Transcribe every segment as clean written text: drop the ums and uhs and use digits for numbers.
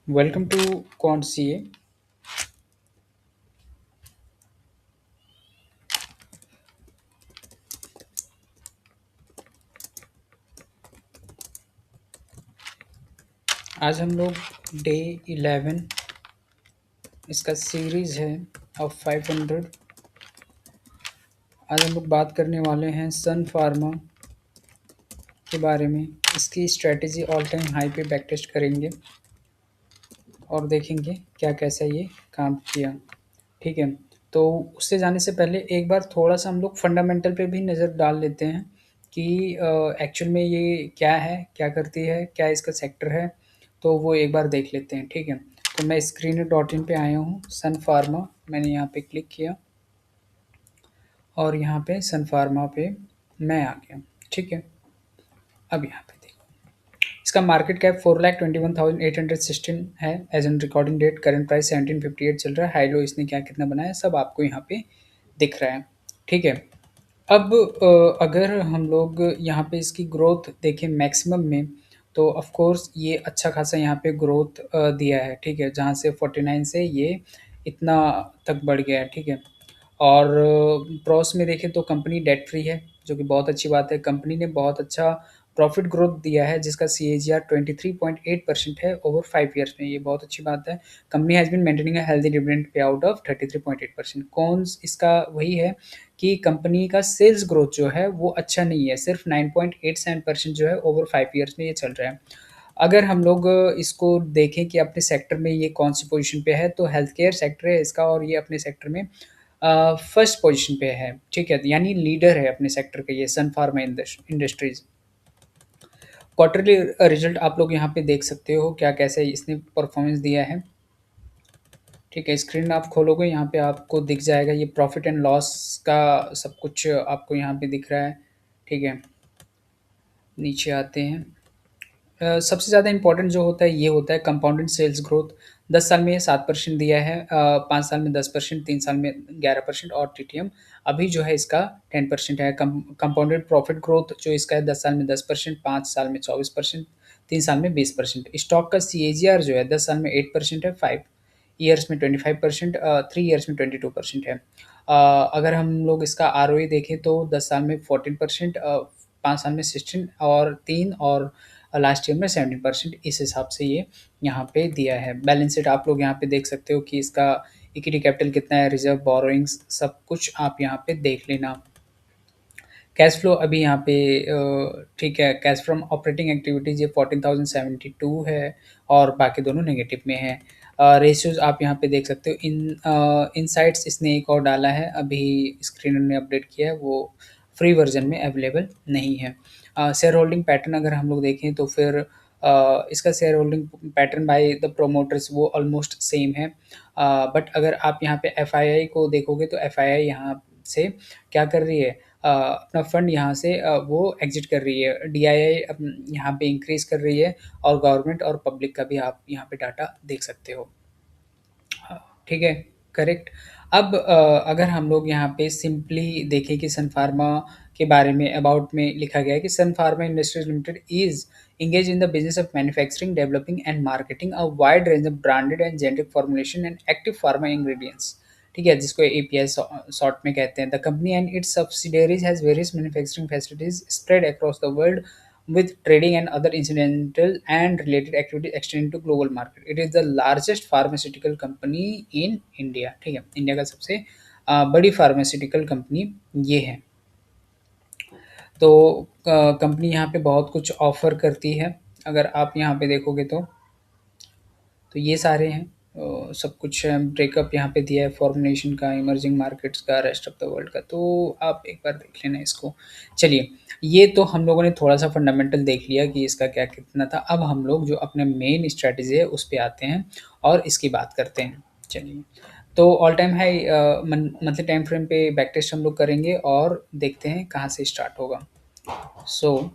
Welcome to Quant CA. आज हम लोग डे 11 इसका सीरीज है ऑफ 500। आज हम लोग बात करने वाले हैं सन फार्मा के बारे में। इसकी स्ट्रेटेजी ऑल टाइम हाई पे बैक टेस्ट करेंगे और देखेंगे क्या कैसा ये काम किया। ठीक है, तो उससे जाने से पहले एक बार थोड़ा सा हम लोग फंडामेंटल पे भी नज़र डाल लेते हैं कि एक्चुअल में ये क्या है, क्या करती है, क्या इसका सेक्टर है। तो वो एक बार देख लेते हैं। ठीक है, तो मैं स्क्रीन डॉट इन पे आया हूँ। सन फार्मा मैंने यहाँ पे क्लिक किया और यहाँ पे सन फार्मा पे मैं आ गया। ठीक है, अब यहाँ पे देखो, इसका मार्केट कैप 4,21,816 है as on recording date. Current price 1758 चल रहा है। हाई लो इसने क्या कितना बनाया सब आपको यहाँ पे दिख रहा है। ठीक है, अब अगर हम लोग यहाँ पे इसकी ग्रोथ देखें मैक्सिमम में, तो ऑफ कोर्स ये अच्छा खासा यहाँ पे ग्रोथ दिया है। ठीक है, जहाँ से 49 से ये इतना तक बढ़ गया है। ठीक है, और प्रोस में देखें तो कंपनी डेट फ्री है, जो कि बहुत अच्छी बात है। कंपनी ने बहुत अच्छा प्रॉफिट ग्रोथ दिया है, जिसका CAGR 23.8% है ओवर 5 ईयर्स में। ये बहुत अच्छी बात है। Company has been maintaining a healthy dividend pay out of 33.8%। Cons इसका वही है कि कंपनी का सेल्स ग्रोथ जो है वो अच्छा नहीं है। सिर्फ 9.87% जो है ओवर 5 ईयर्स में ये चल रहा है। अगर हम लोग इसको देखें कि अपने सेक्टर में ये कौन सी पोजीशन पे है, तो हेल्थ केयर सेक्टर है इसका, और ये अपने सेक्टर में फर्स्ट पोजीशन पे है। ठीक है, यानी लीडर है अपने सेक्टर का ये सन फार्मा इंडस्ट्रीज। क्वार्टरली रिजल्ट आप लोग यहाँ पे देख सकते हो क्या कैसे इसने परफॉर्मेंस दिया है। ठीक है, स्क्रीन आप खोलोगे यहाँ पे आपको दिख जाएगा ये प्रॉफिट एंड लॉस का सब कुछ आपको यहाँ पे दिख रहा है। ठीक है, नीचे आते हैं। सबसे ज़्यादा इंपॉर्टेंट जो होता है ये होता है कंपाउंडेड सेल्स ग्रोथ। 10 साल में ये 7% दिया है, 5 साल में 10%, 3 साल में 11%, और TTM अभी जो है इसका 10% है। कंपाउंडेड प्रॉफिट ग्रोथ जो इसका है 10 साल में 10%, 5 साल में 24%, 3 साल में 20%। स्टॉक का CAGR जो है 10 साल में 8% है, 5 ईयर्स में 25%, 3 ईयर्स में 22% है। अगर हम लोग इसका ROE देखें तो 10 साल में 14%, 5 साल में 16, और 3, और लास्ट ईयर में 17%। इस हिसाब से ये यहाँ पे दिया है। बैलेंस शीट आप लोग यहाँ पे देख सकते हो कि इसका इक्विटी कैपिटल कितना है, रिजर्व, बोरोइंग्स, सब कुछ आप यहाँ पे देख लेना। कैश फ्लो अभी यहाँ पे ठीक है, कैश फ्रॉम ऑपरेटिंग एक्टिविटीज ये 14,072 है, और बाकी दोनों नेगेटिव में है। रेशियोज आप यहाँ पे देख सकते हो। इनसाइट्स इसने एक और डाला है, अभी स्क्रीन ने अपडेट किया है, वो फ्री वर्जन में अवेलेबल नहीं है। शेयर होल्डिंग पैटर्न अगर हम लोग देखें तो फिर इसका share holding pattern by the promoters वो ऑलमोस्ट सेम है। बट अगर आप यहाँ पे FII को देखोगे तो FII यहाँ से क्या कर रही है, अपना फंड यहाँ से वो एग्जिट कर रही है। DII यहाँ पे इंक्रीज कर रही है, और गवर्नमेंट और पब्लिक का भी आप यहाँ पे डाटा देख सकते हो। ठीक है, करेक्ट। अब अगर हम लोग यहाँ पे सिंपली देखें कि सन फार्मा के बारे में अबाउट में लिखा गया है कि Sun pharma industries limited is engaged in the business of manufacturing, developing and marketing a wide range of branded and generic formulation and active pharma ingredients। ठीक है, जिसको API शॉर्ट में कहते हैं। The company and it's subsidiaries has various manufacturing facilities spread across the world with trading and other incidental and related activities extending to global market. It is the largest pharmaceutical company in India। ठीक है, India का सबसे बड़ी pharmaceutical company ये है। तो company यहाँ पे बहुत कुछ ऑफर करती है। अगर आप यहाँ पे देखोगे तो ये सारे हैं, सब कुछ ब्रेकअप यहाँ पे दिया है फॉर्मुलेशन का, इमर्जिंग मार्केट्स का, रेस्ट ऑफ द वर्ल्ड का। तो आप एक बार देख लेना इसको। चलिए, ये तो हम लोगों ने थोड़ा सा फंडामेंटल देख लिया कि इसका क्या कितना था। अब हम लोग जो अपने मेन स्ट्रैटेजी है उस पे आते हैं और इसकी बात करते हैं। चलिए, तो all time high monthly time frame पे बैक टेस्ट हम लोग करेंगे और देखते हैं कहाँ से स्टार्ट होगा। सो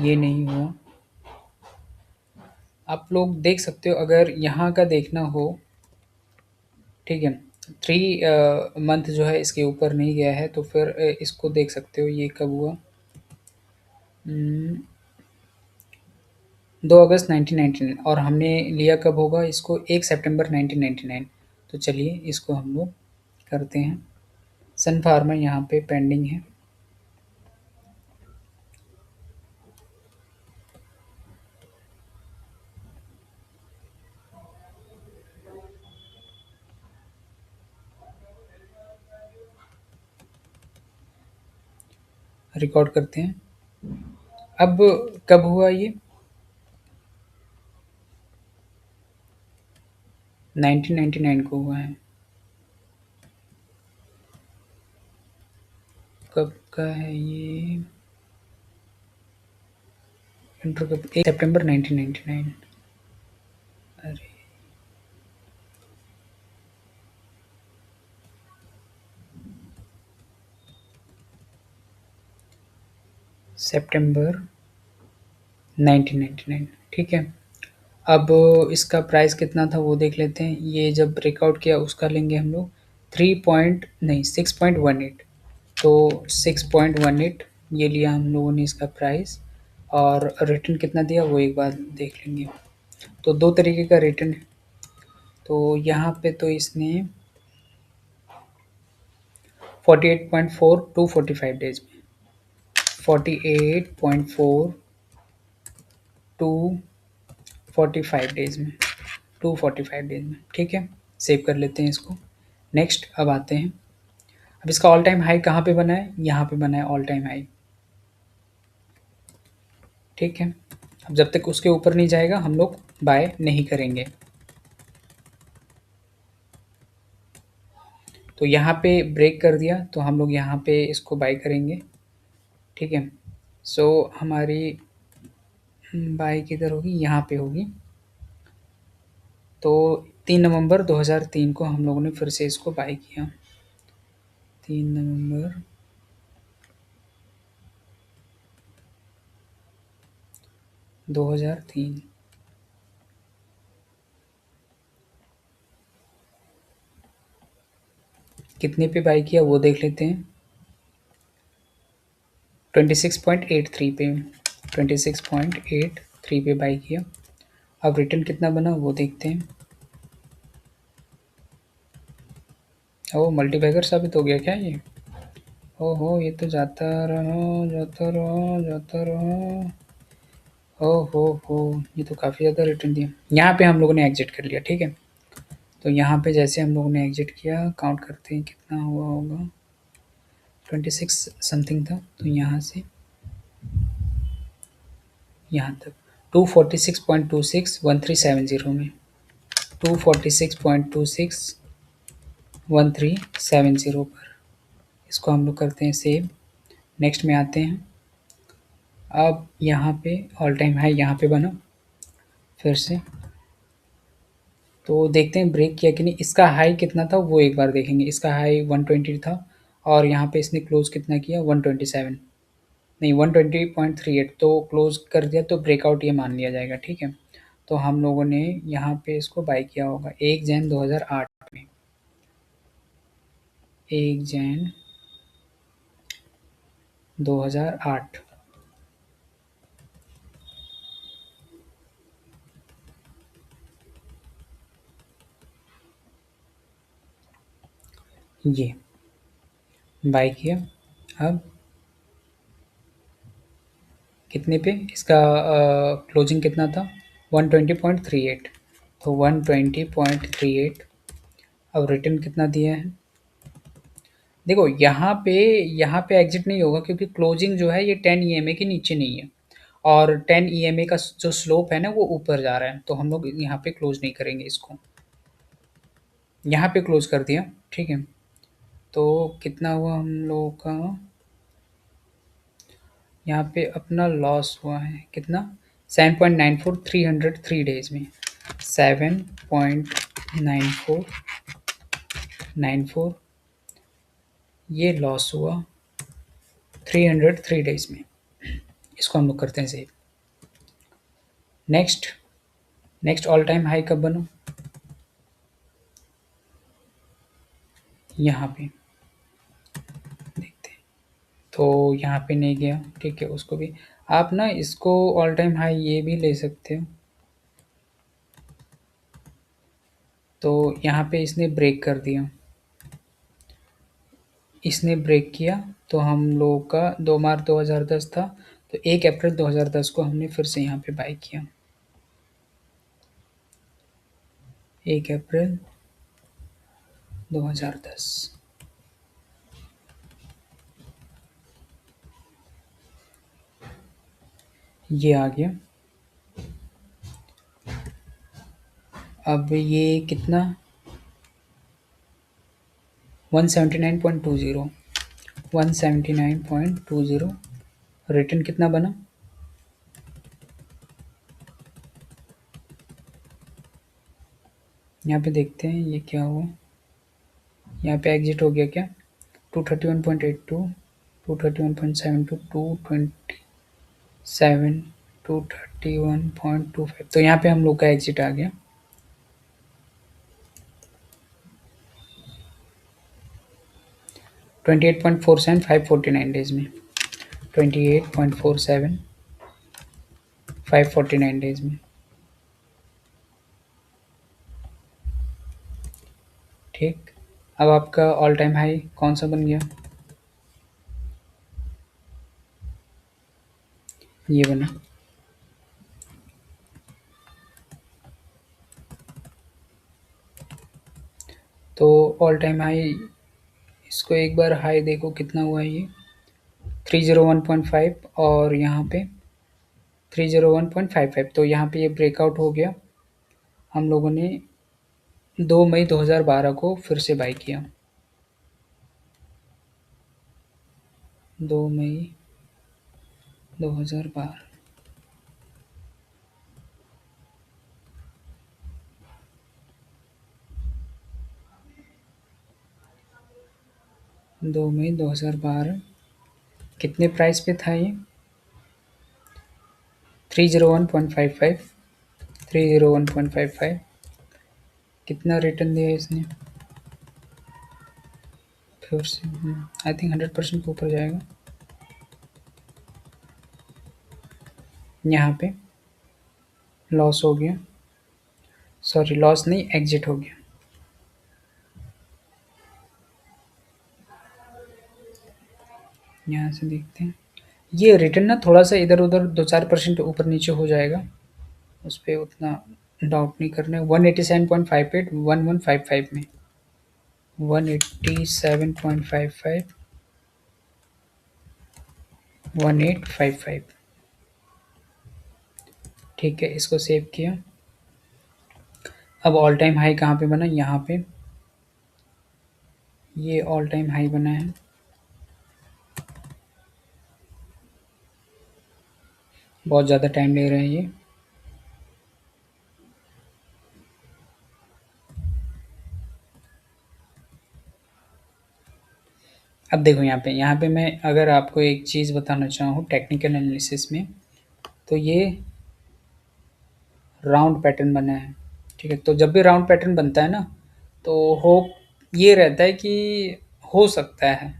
ये नहीं हुआ। आप लोग देख सकते हो, अगर यहाँ का देखना हो, ठीक है, 3 मंथ जो है इसके ऊपर नहीं गया है, तो फिर इसको देख सकते हो ये कब हुआ। 2 अगस्त 1999 और हमने लिया कब होगा इसको 1 सितंबर 1999। तो चलिए इसको हम लोग करते हैं। सन फार्मा यहाँ पे पेंडिंग है। रिकॉर्ड करते हैं। अब कब हुआ ये? 1999 को हुआ है। कब का है ये? इंट्रो कब? 1 सितंबर 1999। अरे सितंबर 1999, ठीक है। अब इसका प्राइस कितना था वो देख लेते हैं। ये जब रिकॉर्ड किया उसका लेंगे हम लोग 3 पॉइंट नहीं 6.18। तो 6.18 ये लिया हम लोगों ने इसका प्राइस। और रिटर्न कितना दिया वो एक बार देख लेंगे। तो दो तरीके का रिटर्न है। तो यहाँ पे तो इसने 48.4 टू 45 डेज में, 48.4 टू 45 डेज में, 245 डेज में, ठीक है। सेव कर लेते हैं इसको। नेक्स्ट अब आते हैं। अब इसका ऑल टाइम हाई कहाँ पे बना है? यहाँ पे बना है ऑल टाइम हाई, ठीक है। अब जब तक उसके ऊपर नहीं जाएगा हम लोग बाय नहीं करेंगे। तो यहाँ पे ब्रेक कर दिया तो हम लोग यहाँ पे इसको बाय करेंगे, ठीक है। सो हमारी बाय किधर होगी? यहाँ पे होगी। तो 3 नवंबर 2003 को हम लोगों ने फिर से इसको बाय किया। 3 नवंबर 2003। कितने पे बाय किया वो देख लेते हैं। 26.83 पे, 26.83 पे बाय किया। अब रिटर्न कितना बना वो देखते हैं। ओ मल्टीबैगर साबित हो गया क्या ये? ओहो ये तो जाता रहा, जाता रहा, जाता रहा। हो ये तो काफ़ी ज़्यादा रिटर्न दिया। यहाँ पे हम लोगों ने एग्जिट कर लिया, ठीक है। तो यहाँ पे जैसे हम लोगों ने एग्जिट किया, काउंट करते हैं कितना हुआ होगा। 26 समथिंग था, तो यहाँ से यहाँ तक 246.26 1370 में, 246.26 1370 पर इसको हम लोग करते हैं सेव। नेक्स्ट में आते हैं। अब यहाँ पे ऑल टाइम हाई यहाँ पे बना फिर से। तो देखते हैं ब्रेक किया कि नहीं। इसका हाई कितना था वो एक बार देखेंगे। इसका हाई 120 था और यहाँ पे इसने क्लोज कितना किया? 127 नहीं 120.38। तो क्लोज कर दिया तो ब्रेकआउट ये मान लिया जाएगा, ठीक है। तो हम लोगों ने यहाँ पे इसको बाय किया होगा 1 जनवरी 2008 में, 1 जनवरी 2008। ये बाय किया। अब कितने पे इसका क्लोजिंग कितना था? 120.38। तो 120.38। अब रिटर्न कितना दिया है? देखो यहाँ पे एग्जिट नहीं होगा क्योंकि क्लोजिंग जो है ये 10 ईएमए के नीचे नहीं है और 10 ईएमए का जो स्लोप है ना वो ऊपर जा रहा है, तो हम लोग यहाँ पे क्लोज नहीं करेंगे इसको। यहाँ पे क्लोज कर दिया, ठीक है। तो कितना हुआ हम लोगों का? यहाँ पे अपना लॉस हुआ है कितना? 7.94 303 डेज में, 7.9494 ये लॉस हुआ 303 डेज में। इसको हम लोग करते हैं save. Next next all time high कब बना? यहाँ पे देखते हैं। तो यहाँ पे नहीं गया, ठीक है, उसको भी। आप ना इसको ऑल टाइम हाई ये भी ले सकते हो। तो यहाँ पे इसने ब्रेक कर दिया, इसने ब्रेक किया, तो हम लोगों का 2 मार्च 2010 था, तो 1 अप्रैल 2010 को हमने फिर से यहाँ पे बाई किया। 1 अप्रैल 2010 ये आ गया। अब ये कितना 179.20, 179.20 रिटर्न कितना बना, यहाँ पे देखते हैं ये क्या हुआ। यहाँ पे एग्जिट हो गया क्या, 231.82, 231.72, 227, 231.25, तो यहाँ पे हम लोग का एग्जिट आ गया। 28.47 549 डेज में, 28.47 549 डेज में। ठीक, अब आपका ऑल टाइम हाई कौन सा बन गया, ये बना। तो ऑल टाइम हाई, इसको एक बार हाई देखो कितना हुआ है ये 301.5, और यहाँ पे 301.55, तो यहाँ पे ये ब्रेकआउट हो गया। हम लोगों ने 2 मई 2012 को फिर से बाई किया, 2 मई 2012। दो मई 2012 कितने प्राइस पे था ये, 301.55, 301.55। कितना रिटर्न दिया इसने, फिर से आई थिंक 100% के ऊपर जाएगा। यहाँ पे लॉस हो गया, सॉरी लॉस नहीं, एग्जिट हो गया। यहाँ से देखते हैं, ये रिटर्न ना थोड़ा सा इधर उधर 2-4% ऊपर नीचे हो जाएगा, उस पर उतना डाउट नहीं करना है। 187.58 1155 में, 187.55 1855। ठीक है, इसको सेव किया। अब ऑल टाइम हाई कहाँ पे बना, यहाँ पे ये ऑल टाइम हाई बना है। बहुत ज़्यादा टाइम ले रहे हैं ये। अब देखो यहाँ पे मैं अगर आपको एक चीज़ बताना चाहूँ टेक्निकल एनालिसिस में, तो ये राउंड पैटर्न बना है। ठीक है, तो जब भी राउंड पैटर्न बनता है ना, तो होप ये रहता है कि हो सकता है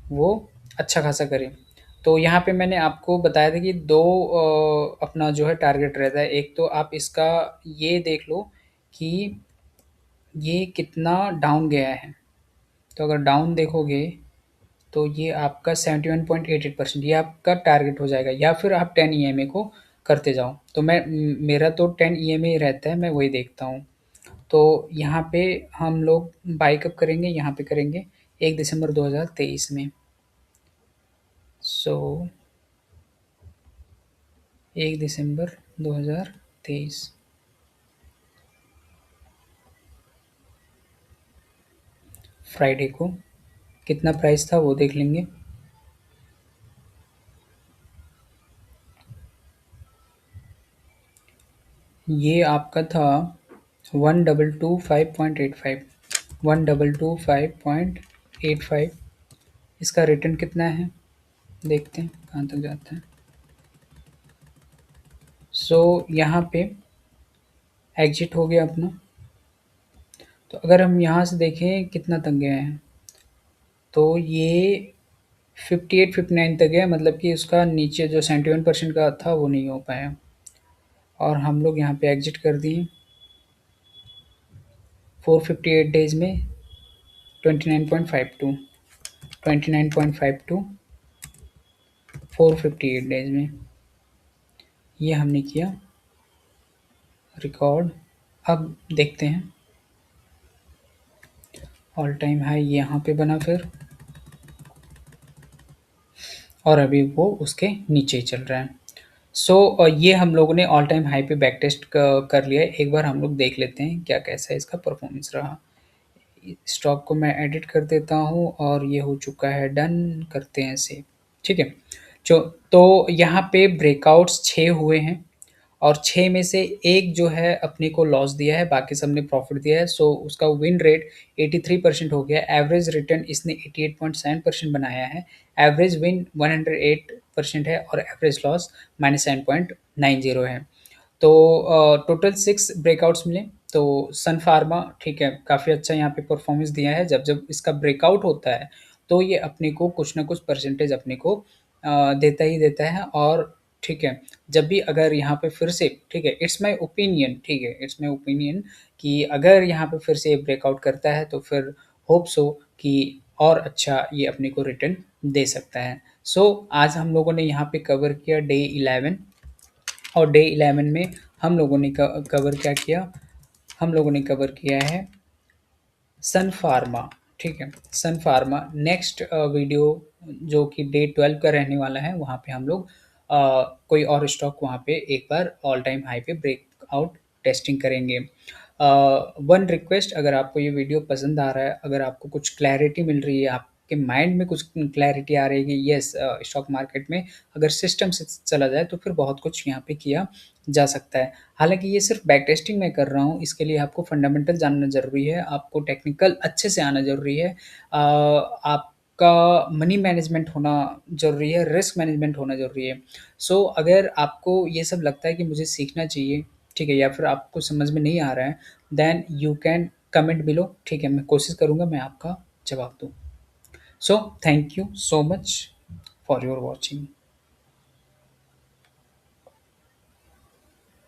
वो अच्छा खासा करे। तो यहाँ पे मैंने आपको बताया था कि दो अपना जो है टारगेट रहता है। एक तो आप इसका ये देख लो कि ये कितना डाउन गया है। तो अगर डाउन देखोगे तो ये आपका 71.88% ये आपका टारगेट हो जाएगा, या फिर आप 10 ईएमए को करते जाओ। तो मेरा तो 10 ईएमए ही रहता है, मैं वही देखता हूँ। तो यहाँ पे हम लोग बाई कब करेंगे, यहाँ पे करेंगे 1 दिसंबर 2023 में। सो 1 दिसंबर 2023 फ्राइडे को कितना प्राइस था वो देख लेंगे। ये आपका था 1225.85, 1225.85। इसका रिटर्न कितना है देखते हैं कहाँ तक जाता है। सो यहाँ पे एग्जिट हो गया अपना। तो अगर हम यहाँ से देखें कितना तक गया है, तो ये 58-59 तक गया, मतलब कि उसका नीचे जो 71% का था वो नहीं हो पाया, और हम लोग यहाँ पे एग्जिट कर दिए 458 डेज में 29.52, 29.52 458 डेज में ये हमने किया रिकॉर्ड। अब देखते हैं, ऑल टाइम हाई यहाँ पे बना फिर, और अभी वो उसके नीचे ही चल रहा है। सो ये हम लोगों ने ऑल टाइम हाई पे बैक टेस्ट कर लिया है। एक बार हम लोग देख लेते हैं क्या कैसा इसका परफॉर्मेंस रहा। स्टॉक को मैं एडिट कर देता हूँ और ये हो चुका है, डन करते हैं इसे। ठीक है, जो तो यहाँ पे ब्रेकआउट्स 6 हुए हैं, और 6 में से एक जो है अपने को लॉस दिया है, बाकी सब ने प्रॉफिट दिया है। सो उसका विन रेट 83% हो गया। एवरेज रिटर्न इसने 88.7% बनाया है। एवरेज विन 108% है, और एवरेज लॉस -7.90 है। तो टोटल 6 ब्रेकआउट्स मिले। तो सन फार्मा ठीक है, काफ़ी अच्छा यहाँ पे परफॉर्मेंस दिया है। जब जब इसका ब्रेकआउट होता है तो ये अपने को कुछ ना कुछ परसेंटेज अपने को देता ही देता है। और ठीक है, जब भी अगर यहाँ पे फिर से, ठीक है, इट्स माय ओपिनियन, ठीक है, इट्स माय ओपिनियन कि अगर यहाँ पे फिर से ये ब्रेकआउट करता है तो फिर होप सो कि और अच्छा ये अपने को रिटर्न दे सकता है। सो आज हम लोगों ने यहाँ पे कवर किया डे 11, और डे 11 में हम लोगों ने कवर क्या किया, हम लोगों ने कवर किया है सन फार्मा। ठीक है, सन फार्मा। नेक्स्ट वीडियो जो कि डे 12 का रहने वाला है, वहाँ पे हम लोग कोई और स्टॉक वहाँ पे एक बार ऑल टाइम हाई पे ब्रेकआउट टेस्टिंग करेंगे। वन रिक्वेस्ट, अगर आपको ये वीडियो पसंद आ रहा है, अगर आपको कुछ क्लैरिटी मिल रही है, आपके माइंड में कुछ क्लैरिटी आ रही है कि यस स्टॉक मार्केट में अगर सिस्टम से चला जाए तो फिर बहुत कुछ यहाँ पे किया जा सकता है। हालाँकि ये सिर्फ बैक टेस्टिंग मैं कर रहा हूँ, इसके लिए आपको फंडामेंटल जानना ज़रूरी है, आपको टेक्निकल अच्छे से आना ज़रूरी है। आपका मनी मैनेजमेंट होना ज़रूरी है, रिस्क मैनेजमेंट होना ज़रूरी है। सो अगर आपको ये सब लगता है कि मुझे सीखना चाहिए, ठीक है, या फिर आपको समझ में नहीं आ रहा है, then you can comment below, ठीक है, मैं कोशिश करूँगा मैं आपका जवाब दूँ। So thank you so much for your watching.